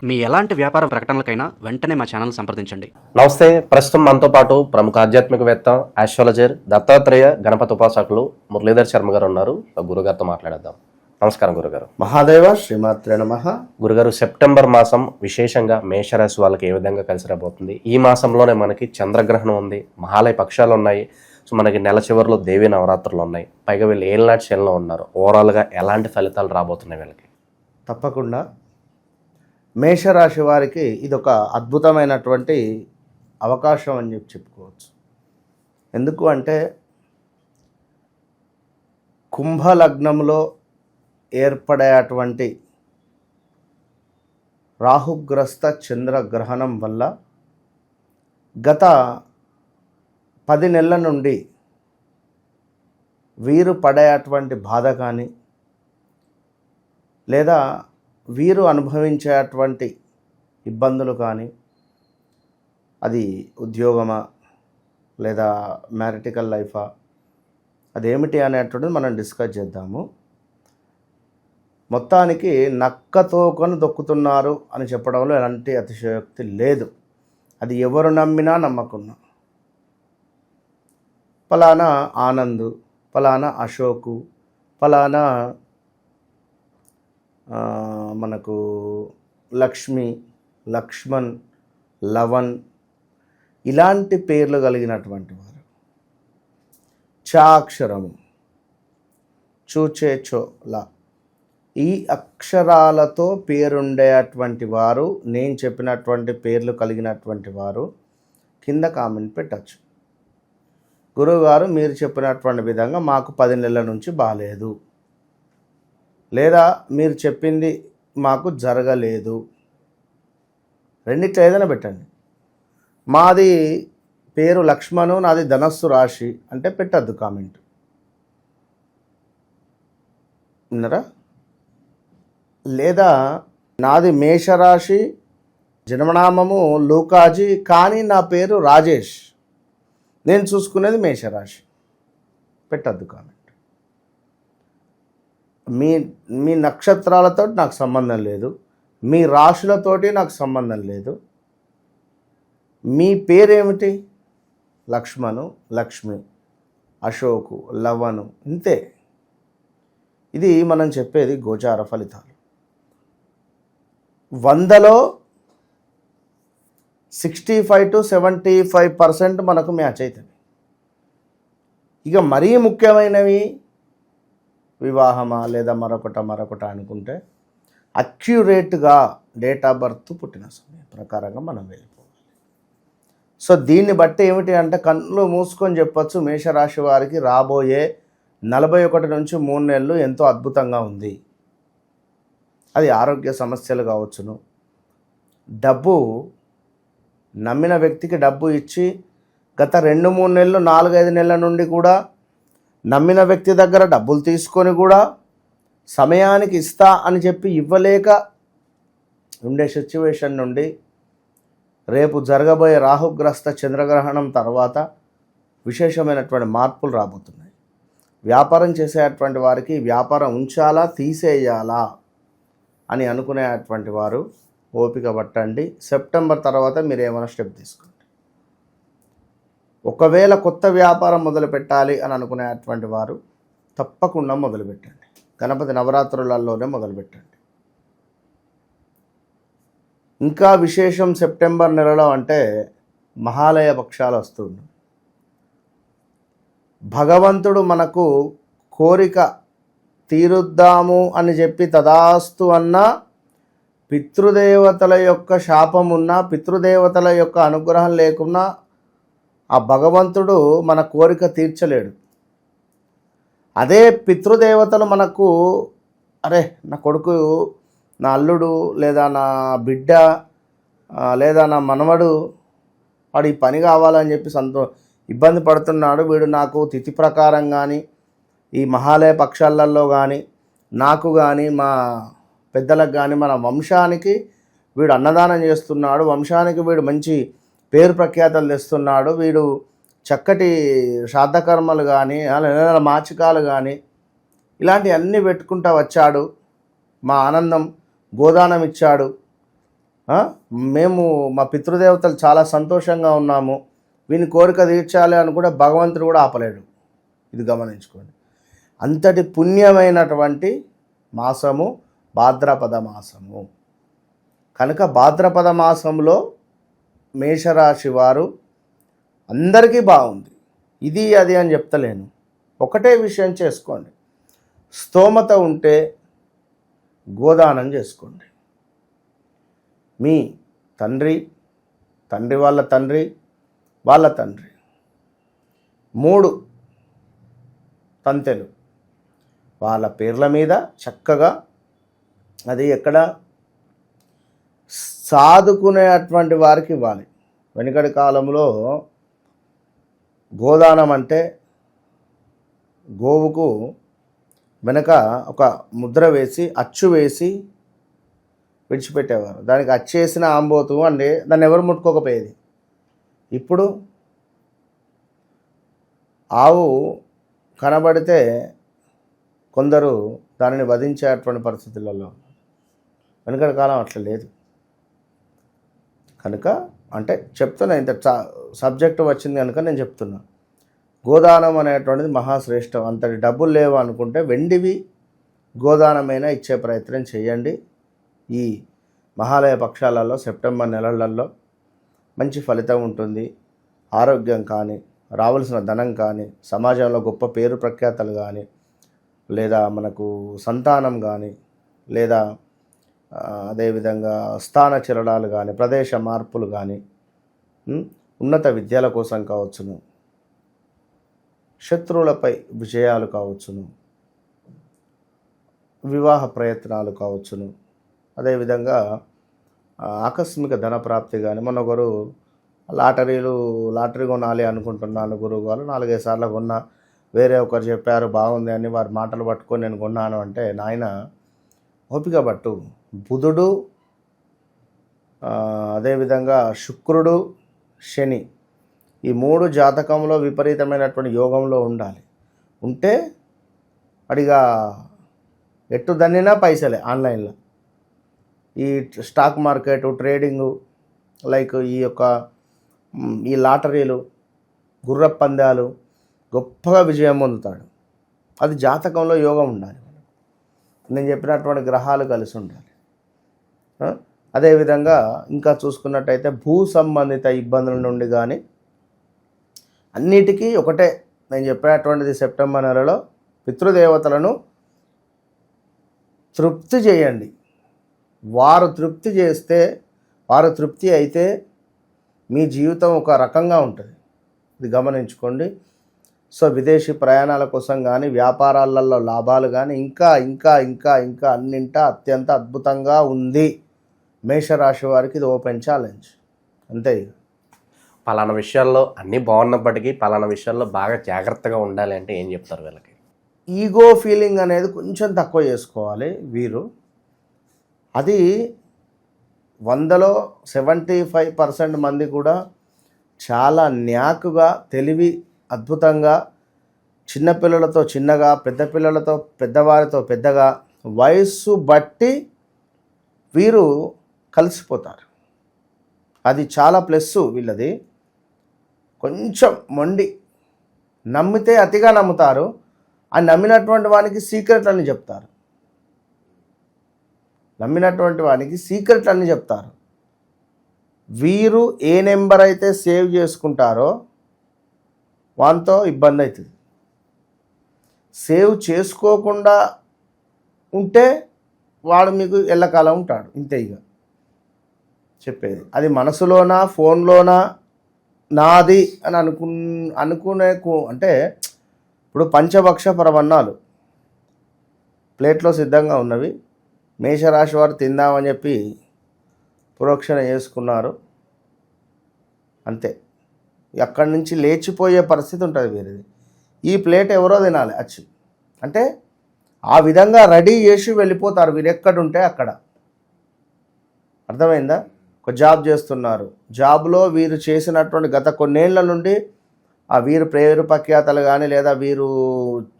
మీ ఎలాంటి వ్యాపార ప్రకటనలకైనా వెంటనే మా ఛానల్ సంప్రదించండి. నమస్తే. ప్రస్తుతం మనతో పాటు ప్రముఖ ఆధ్యాత్మికవేత్త, ఆస్ట్రాలజర్, దత్తాత్రేయ గణపతి ఉపాసకులు మురళీధర్ శర్మ గారు ఉన్నారు. గురుగారితో మాట్లాడేద్దాం. నమస్కారం గురుగారు. మహాదేవ శ్రీమాత్రే నమః. గురుగారు, సెప్టెంబర్ మాసం విశేషంగా మేషరాశి వాళ్ళకి ఏ విధంగా కలిసి రాబోతుంది? ఈ మాసంలోనే మనకి చంద్రగ్రహణం ఉంది, మహాలయ పక్షాలు ఉన్నాయి, సో మనకి నెల చివరిలో దేవీ నవరాత్రులు ఉన్నాయి, పైగా వీళ్ళు ఏళ్ళనాటి శనిలో ఉన్నారు. ఓవరాల్గా ఎలాంటి ఫలితాలు రాబోతున్నాయి వీళ్ళకి? తప్పకుండా మేషరాశి వారికి ఇదొక అద్భుతమైనటువంటి అవకాశం అని చెప్పుకోవచ్చు. ఎందుకు అంటే కుంభలగ్నంలో ఏర్పడేటువంటి రాహుగ్రస్త చంద్రగ్రహణం వల్ల గత 10 నెలల నుండి వీరు పడేటువంటి బాధ కానీ లేదా వీరు అనుభవించేటువంటి ఇబ్బందులు కానీ, అది ఉద్యోగమా లేదా మ్యారిటికల్ లైఫా, అదేమిటి అనేటువంటిది మనం డిస్కస్ చేద్దాము. మొత్తానికి నక్కతోకను దొక్కుతున్నారు అని చెప్పడంలో ఎలాంటి అతిశయోక్తి లేదు. అది ఎవరు నమ్మినా నమ్మకున్నా. ఫలానా ఆనంద్, ఫలానా అశోకు, ఫలానా మనకు లక్ష్మి, లక్ష్మణ్, లవన్ ఇలాంటి పేర్లు కలిగినటువంటి వారు, చా అక్షరము, చూచే చో లా, ఈ అక్షరాలతో పేరుండేటువంటి వారు, నేను చెప్పినటువంటి పేర్లు కలిగినటువంటి వారు కింద కామెంట్ పెట్టచ్చు. గురువుగారు మీరు చెప్పినటువంటి విధంగా మాకు 10 నెలల నుంచి బాగాలేదు, లేదా మీరు చెప్పింది మాకు జరగలేదు, రెండిట్లో ఏదైనా పెట్టండి. మాది పేరు లక్ష్మణు, నాది ధనస్సు రాశి అంటే పెట్టద్దు కామెంట్. విన్నారా? లేదా నాది మేషరాశి, జన్మనామము లూకాజీ, కానీ నా పేరు రాజేష్, నేను చూసుకునేది మేషరాశి, పెట్టద్దు కామెంట్. మీ నక్షత్రాలతో నాకు సంబంధం లేదు, మీ రాశులతోటి నాకు సంబంధం లేదు. మీ పేరేమిటి? లక్ష్మణు, లక్ష్మి, అశోకు, లవను, ఇంతే. ఇది మనం చెప్పేది గోచార ఫలితాలు. 100లో 65 to 75% మనకు మ్యాచ్ అవుతుంది. ఇక మరీ ముఖ్యమైనవి వివాహమా లేదా మరొకట అనుకుంటే అక్యురేట్గా డేట్ ఆఫ్ బర్త్, పుట్టిన సమయం ప్రకారంగా మనం వెళ్ళిపోవాలి. సో దీన్ని బట్టి ఏమిటి అంటే కళ్ళు మూసుకొని చెప్పచ్చు, మేషరాశి వారికి రాబోయే 41 నుంచి 3 నెలలు ఎంతో అద్భుతంగా ఉంది. అది ఆరోగ్య సమస్యలు కావచ్చును, డబ్బు నమ్మిన వ్యక్తికి డబ్బు ఇచ్చి గత 2-3 నెలలు 4-5 నెలల నుండి కూడా నమ్మిన వ్యక్తి దగ్గర డబ్బులు తీసుకొని కూడా సమయానికి ఇస్తా అని చెప్పి ఇవ్వలేక ఉండే సిచ్యువేషన్ నుండి రేపు జరగబోయే రాహుగ్రస్త చంద్రగ్రహణం తర్వాత విశేషమైనటువంటి మార్పులు రాబోతున్నాయి. వ్యాపారం చేసేటువంటి వారికి వ్యాపారం ఉంచాలా తీసేయాలా అని అనుకునేటువంటి వారు ఓపిక పట్టండి. సెప్టెంబర్ తర్వాత మీరు ఏమైనా స్టెప్ తీసుకోండి. ఒకవేళ కొత్త వ్యాపారం మొదలు పెట్టాలి అని అనుకునేటువంటి వారు తప్పకుండా మొదలుపెట్టండి. గణపతి నవరాత్రులలోనే మొదలుపెట్టండి. ఇంకా విశేషం సెప్టెంబర్ నెలలో అంటే మహాలయ పక్షాలు వస్తుంది. భగవంతుడు మనకు కోరిక తీరుద్దాము అని చెప్పి తదాస్తు అన్నా, పితృదేవతల యొక్క శాపం ఉన్నా, పితృదేవతల యొక్క అనుగ్రహం లేకున్నా ఆ భగవంతుడు మన కోరిక తీర్చలేడు. అదే పితృదేవతలు మనకు, అరే నా కొడుకు, నా అల్లుడు, లేదా నా బిడ్డ, లేదా నా మనవడు, వాడు ఈ పని కావాలని చెప్పి ఇబ్బంది పడుతున్నాడు, వీడు నాకు తిథి ప్రకారం కానీ ఈ మహాలయ పక్షాలలో కానీ నాకు కానీ మా పెద్దలకు కానీ మన వంశానికి వీడు అన్నదానం చేస్తున్నాడు, వంశానికి వీడు మంచి పేరు ప్రఖ్యాతలు తెస్తున్నాడు, వీడు చక్కటి శ్రాద్ధకర్మలు కానీ మాచికాలు కానీ ఇలాంటివన్నీ పెట్టుకుంటూ వచ్చాడు, మా ఆనందం గోదానం ఇచ్చాడు, ఆ? మేము మా పితృదేవతలు చాలా సంతోషంగా ఉన్నాము, వీని కోరిక తీర్చాలి అని కూడా భగవంతుడు కూడా ఆపలేడు. ఇది గమనించుకోండి. అంతటి పుణ్యమైనటువంటి మాసము భాద్రపద మాసము. కనుక భాద్రపద మాసంలో మేషరాశి వారు అందరికీ బాగుంది, ఇది అది అని చెప్తలేను. ఒకటే విషయం చేసుకోండి, స్తోమత ఉంటే గోదానం చేసుకోండి. మీ తండ్రి, తండ్రి వాళ్ళ తండ్రి, వాళ్ళ తండ్రి 3 తంతెలు వాళ్ళ పేర్ల మీద చక్కగా, అది ఎక్కడ సాదుకునేటువంటి వారికి ఇవ్వాలి. వెనుకటి కాలంలో గోదానం అంటే గోవుకు వెనక ఒక ముద్ర వేసి అచ్చు వేసి విడిచిపెట్టేవారు. దానికి అచ్చేసిన ఆంబోతు అంటే దాన్ని ఎవరు ముట్టుకోకపోయేది. ఇప్పుడు ఆవు కనబడితే కొందరు దానిని వధించేటువంటి పరిస్థితులలో. వెనుకటి కాలం అట్లా లేదు. కనుక అంటే చెప్తున్నా, ఇంత సబ్జెక్టు వచ్చింది కనుక నేను చెప్తున్నా. గోదానం అనేటువంటిది మహాశ్రేష్టం. అంతటి డబ్బులు లేవు అనుకుంటే వెండివి గోదానమైనా ఇచ్చే ప్రయత్నం చేయండి. ఈ మహాలయ పక్షాలలో సెప్టెంబర్ నెలలలో మంచి ఫలితం ఉంటుంది. ఆరోగ్యం కానీ, రావాల్సిన ధనం కానీ, సమాజంలో గొప్ప పేరు ప్రఖ్యాతలు కానీ, లేదా మనకు సంతానం కానీ, లేదా అదేవిధంగా స్థాన చిరడాలు కానీ, ప్రదేశ మార్పులు కానీ, ఉన్నత విద్యల కోసం కావచ్చును, శత్రువులపై విజయాలు కావచ్చును, వివాహ ప్రయత్నాలు కావచ్చును, అదేవిధంగా ఆకస్మిక ధన ప్రాప్తి కానీ. మొన్న ఒకరు లాటరీ కొనాలి అనుకుంటున్నాను గురువు గారు, 4-5 సార్లు కొన్నా, వేరే ఒకరు చెప్పారు బాగుంది అని వారి మాటలు పట్టుకొని నేను కొన్నాను అంటే, నాయన ఓపిక పట్టు. బుధుడు, అదేవిధంగా శుక్రుడు, శని, ఈ 3 జాతకంలో విపరీతమైనటువంటి యోగంలో ఉండాలి. ఉంటే అడిగా ఎట్టు దన్నినా పైసలే. ఆన్లైన్లో ఈ స్టాక్ మార్కెట్, ట్రేడింగు, లైక్ ఈ లాటరీలు, గుర్ర పందాలు గొప్పగా విజయం పొందుతాడు. అది జాతకంలో యోగం ఉండాలి. నేను చెప్పినటువంటి గ్రహాలు కలిసి ఉండాలి. అదేవిధంగా ఇంకా చూసుకున్నట్టయితే భూ సంబంధిత ఇబ్బందుల నుండి కానీ అన్నిటికీ ఒకటే నేను చెప్పినటువంటిది, సెప్టెంబర్ నెలలో పితృదేవతలను తృప్తి చేయండి. వారు తృప్తి చేస్తే, వారు తృప్తి అయితే మీ జీవితం ఒక రకంగా ఉంటుంది. ఇది గమనించుకోండి. సో విదేశీ ప్రయాణాల కోసం కానీ, వ్యాపారాలలో లాభాలు కానీ ఇంకా ఇంకా ఇంకా ఇంకా అన్నింటా అత్యంత అద్భుతంగా ఉంది. మేషరాశి వారికి ఇది ఓపెన్ ఛాలెంజ్ అంతే. పలానా విషయాల్లో అన్నీ బాగున్నప్పటికీ పలానా విషయాల్లో బాగా జాగ్రత్తగా ఉండాలి అంటే ఏం చెప్తారు వీళ్ళకి? ఈగో ఫీలింగ్ అనేది కొంచెం తక్కువ చేసుకోవాలి వీరు. అది 100లో 75% మంది కూడా చాలా న్యాకుగా, తెలివి అద్భుతంగా, చిన్నపిల్లలతో చిన్నగా, పెద్ద పిల్లలతో పెద్దవారితో పెద్దగా, వయస్సు బట్టి వీరు కలిసిపోతారు. అది చాలా ప్లస్ వీళ్ళది. కొంచెం మొండి, నమ్మితే అతిగా నమ్ముతారు. ఆ నమ్మినటువంటి వానికి సీక్రెట్లన్నీ చెప్తారు. నమ్మినటువంటి వానికి సీక్రెట్లన్నీ చెప్తారు. వీరు ఏ నెంబర్ అయితే సేవ్ చేసుకుంటారో వానితో ఇబ్బంది అవుతుంది. సేవ్ చేసుకోకుండా ఉంటే వాడు మీకు ఎల్లకాలం ఉంటాడు. ఇంతే ఇక చెప్పేది. అది మనసులోనా ఫోన్లోనా నాది అని అనుకునే అంటే ఇప్పుడు పంచభక్ష పరమన్నాలు ప్లేట్లో సిద్ధంగా ఉన్నవి. మేషరాశి వారు తిందామని చెప్పి ప్రోక్షణ చేసుకున్నారు, అంతే. అక్కడి నుంచి లేచిపోయే పరిస్థితి ఉంటుంది వీరిది. ఈ ప్లేట్ ఎవరో తినాలి వచ్చి అంటే ఆ విధంగా రెడీ చేసి వెళ్ళిపోతారు వీరు ఎక్కడుంటే అక్కడ. అర్థమైందా? ఒక జాబ్ చేస్తున్నారు, జాబ్లో వీరు చేసినటువంటి గత కొన్నేళ్ల నుండి ఆ వీరు పేరు ప్రఖ్యాతలు కానీ, లేదా వీరు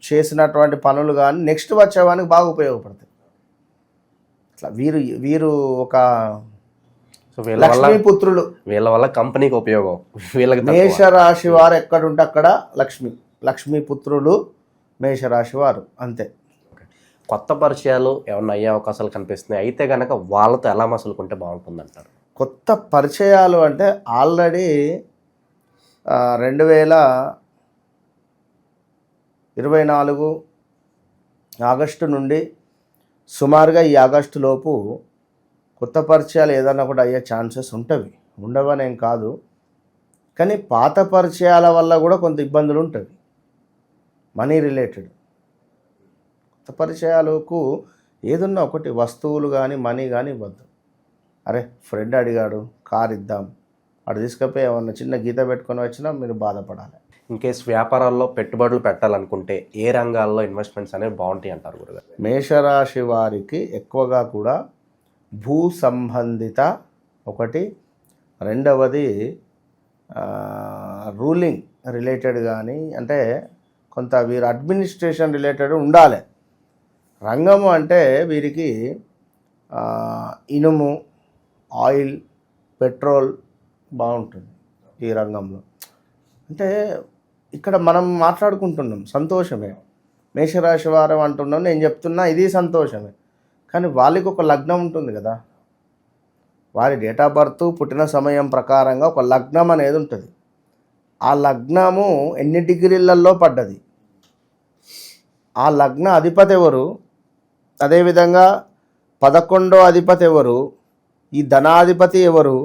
చేసినటువంటి పనులు కానీ నెక్స్ట్ వచ్చేవానికి బాగా ఉపయోగపడతాయి. అట్లా వీరు ఒక సో వీళ్ళ వల్ల లక్ష్మీపుత్రులు. వీళ్ళ వల్ల కంపెనీకి ఉపయోగం, వీళ్ళకి తక్కువ. మేషరాశి వారు ఎక్కడుంటే అక్కడ లక్ష్మీపుత్రులు మేషరాశి వారు, అంతే. కొత్త పరిచయాలు ఏమన్నా అయ్యే అవకాశాలు కనిపిస్తున్నాయి, అయితే కనుక వాళ్ళతో ఎలా మసులుకుంటే బాగుంటుంది అంటారు? కొత్త పరిచయాలు అంటే ఆల్రెడీ 2024 ఆగస్టు నుండి సుమారుగా ఈ ఆగస్టు లోపు కొత్త పరిచయాలు ఏదన్నా కూడా అయ్యే ఛాన్సెస్ ఉంటవి, ఉండవనేం కాదు. కానీ పాత పరిచయాల వల్ల కూడా కొంత ఇబ్బందులు ఉంటుంది, మనీ రిలేటెడ్. కొత్త పరిచయాలకు ఏదన్నా ఒకటి వస్తువులు కానీ మనీ కానీ ఇవ్వద్దు. అరే ఫ్రెండ్ అడిగాడు కార్ ఇద్దాం, అటు తీసుకపోయి ఏమన్నా చిన్న గీత పెట్టుకొని వచ్చినా మీరు బాధపడాలి. ఇన్ కేస్ వ్యాపారాల్లో పెట్టుబడులు పెట్టాలనుకుంటే ఏ రంగాల్లో ఇన్వెస్ట్మెంట్స్ అనేవి బాగుంటాయి అంటారు గురుగారు? మేషరాశి వారికి ఎక్కువగా కూడా భూ సంబంధిత ఒకటి, రెండవది రూలింగ్ రిలేటెడ్ కానీ, అంటే కొంత వీరు అడ్మినిస్ట్రేషన్ రిలేటెడ్ ఉండాలి. రంగము అంటే వీరికి ఇనుము, ఆయిల్, పెట్రోల్ బాగుంటుంది ఈ రంగంలో. అంటే ఇక్కడ మనం మాట్లాడుకుంటున్నాం సంతోషమే, మేషరాశి వారం అంటున్నాం, నేను చెప్తున్నా ఇది సంతోషమే. కానీ వాళ్ళకి ఒక లగ్నం ఉంటుంది కదా, వారి డేట్ ఆఫ్ బర్త్ పుట్టిన సమయం ప్రకారంగా ఒక లగ్నం అనేది ఉంటుంది. ఆ లగ్నము ఎన్ని డిగ్రీలలో పడ్డది, ఆ లగ్న అధిపతి ఎవరు, అదేవిధంగా 11వ అధిపతి ఎవరు, ఈ ధనాధిపతి ఎవరు,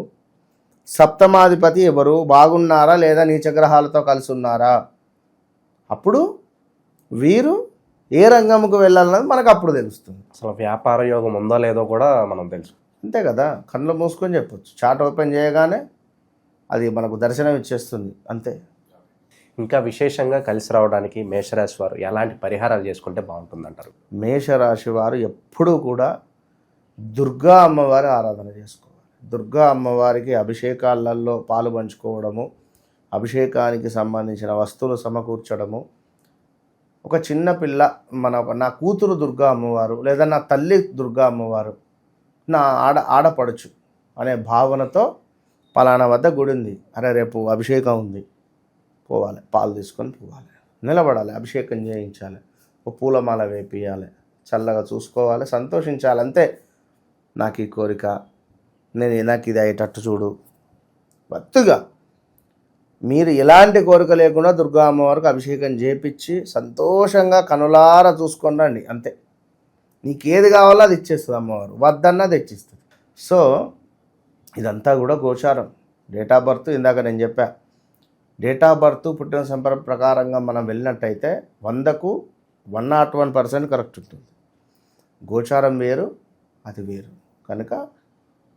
సప్తమాధిపతి ఎవరు, బాగున్నారా లేదా నీచగ్రహాలతో కలిసి ఉన్నారా, అప్పుడు వీరు ఏ రంగంకు వెళ్ళాలన్నది మనకు అప్పుడు తెలుస్తుంది. అసలు వ్యాపార యోగం ఉందో లేదో కూడా మనం తెలుసు, అంతే కదా. కళ్ళు మూసుకొని చెప్పొచ్చు, చార్ట్ ఓపెన్ చేయగానే అది మనకు దర్శనం ఇచ్చేస్తుంది, అంతే. ఇంకా విశేషంగా కలిసి రావడానికి మేషరాశి వారు ఎలాంటి పరిహారాలు చేసుకుంటే బాగుంటుంది అంటారు? మేషరాశి వారు ఎప్పుడూ కూడా దుర్గా అమ్మవారి ఆరాధన చేసుకోవాలి. దుర్గా అమ్మవారికి అభిషేకాలలో పాలు పంచుకోవడము, అభిషేకానికి సంబంధించిన వస్తువులు సమకూర్చడము. ఒక చిన్న పిల్ల నా కూతురు దుర్గా అమ్మవారు లేదా నా తల్లి దుర్గా అమ్మవారు, నా ఆడపడుచు అనే భావనతో పలానా వద్ద గుడి ఉంది, అరే రేపు అభిషేకం ఉంది, పోవాలి, పాలు తీసుకొని పోవాలి, నిలబడాలి, అభిషేకం చేయించాలి, ఒక పూలమాల వేపియాలి, చల్లగా చూసుకోవాలి, సంతోషించాలి, అంతే. నాకు ఈ కోరిక, నాకు ఇది అయ్యేటట్టు చూడు. వత్తుగా మీరు ఎలాంటి కోరిక లేకుండా దుర్గా అమ్మవారికి అభిషేకం చేపించి సంతోషంగా కనులారా చూసుకొని రండి, అంతే. నీకేది కావాలో అది ఇచ్చేస్తుంది అమ్మవారు, వద్దన్నా తెచ్చిస్తుంది. సో ఇదంతా కూడా గోచారం. డేట్ ఆఫ్ బర్త్ ఇందాక నేను చెప్పా, డేట్ ఆఫ్ బర్త్ పుట్టిన సంపర్క ప్రకారంగా మనం వెళ్ళినట్టయితే 100కు 101% కరెక్ట్ ఉంటుంది. గోచారం వేరు, అది వేరు, కనుక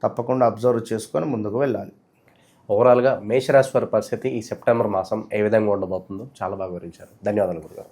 తప్పకుండా అబ్జర్వ్ చేసుకొని ముందుకు వెళ్ళాలి. ఓవరాల్గా మేషరాశి వారి పరిస్థితి ఈ సెప్టెంబర్ మాసం ఏ విధంగా ఉండబోతుందో చాలా బాగా వివరించారు. ధన్యవాదాలు గురుగారు.